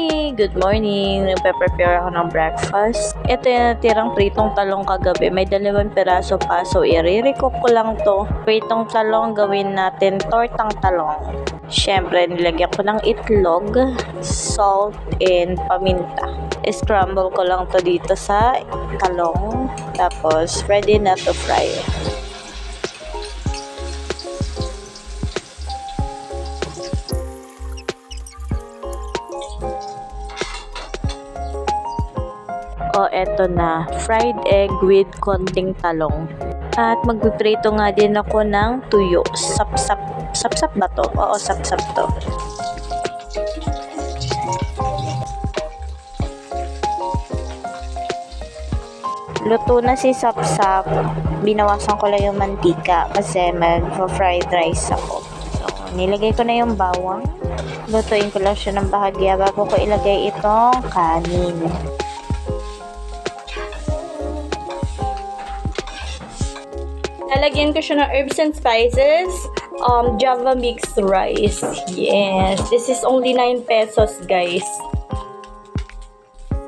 Hi! Good morning! Nagpe-prepare ako ng breakfast. Ito yung natirang pritong talong kagabi. May 2 piraso pa. So, i-recook ko lang to. Pritong talong, gawin natin tortang talong. Siyempre, nilagyan ko ng itlog, salt, and paminta. I-scramble ko lang to dito sa talong. Tapos, ready na to fry. O, eto na. Fried egg with konting talong. At magpiprito nga din ako ng tuyo. Sapsap. Sapsap ba to? Oo, sapsap to. Luto na si sapsap. Binawasan ko lang yung mantika kasi mag-fried rice ako. So, nilagay ko na yung bawang. Lutuin ko lang siya ng bahagya bago ko ilagay itong kanin. Lalagyan ko siya ng herbs and spices, Java mixed rice. Yes, this is only 9 pesos, guys.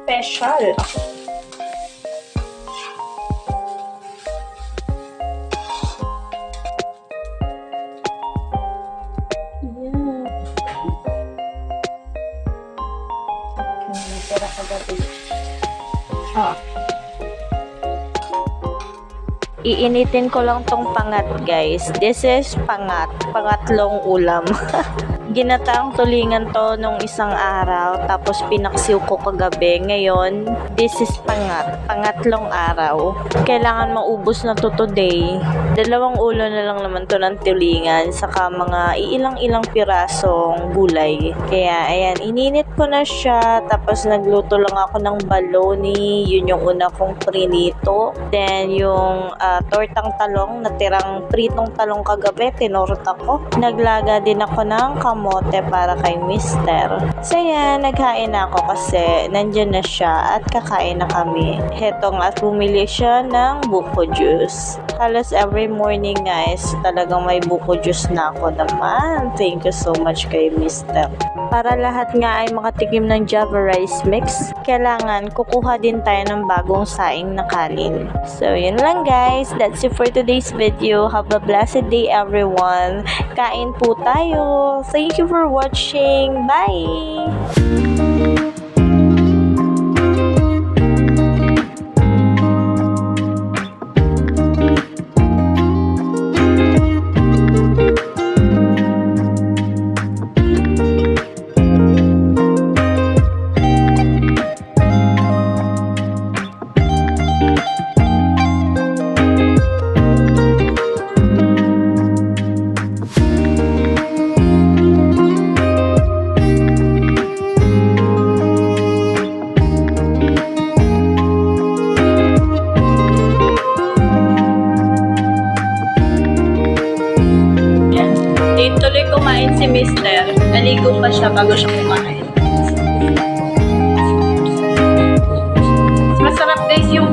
Special. Iinitin ko lang tong pangat, guys. This is pangatlong ulam. Ginataang tulingan to nung isang araw, tapos pinaksiw ko kagabi. Ngayon, this is pangatlong araw. Kailangan maubos na to today. 2 ulo na lang naman to ng tulingan, saka mga ilang pirasong gulay. Kaya, ayan, ininit ko na siya, tapos nagluto lang ako ng baloney. Yun yung una kong prinito. Then, yung tortang talong, natirang pritong talong kagabi, tinorta ko. Naglaga din ako ng kamote para kay mister. So yan, naghain na ako kasi nandyan na siya at kakain na kami. Heto nga, bumili siya ng buko juice. Halos every morning, guys, talagang may buko juice na ako naman. Thank you so much kay mister. Para lahat nga ay makatikim ng Java rice mix, kailangan kukuha din tayo ng bagong saing na kanin. So yun lang, guys. That's it for today's video. Have a blessed day, everyone. Kain po tayo. Thank you for watching. Bye! Tuloy kumain si mister. Naligo pa siya bago siya kumain. Masarap, guys, yung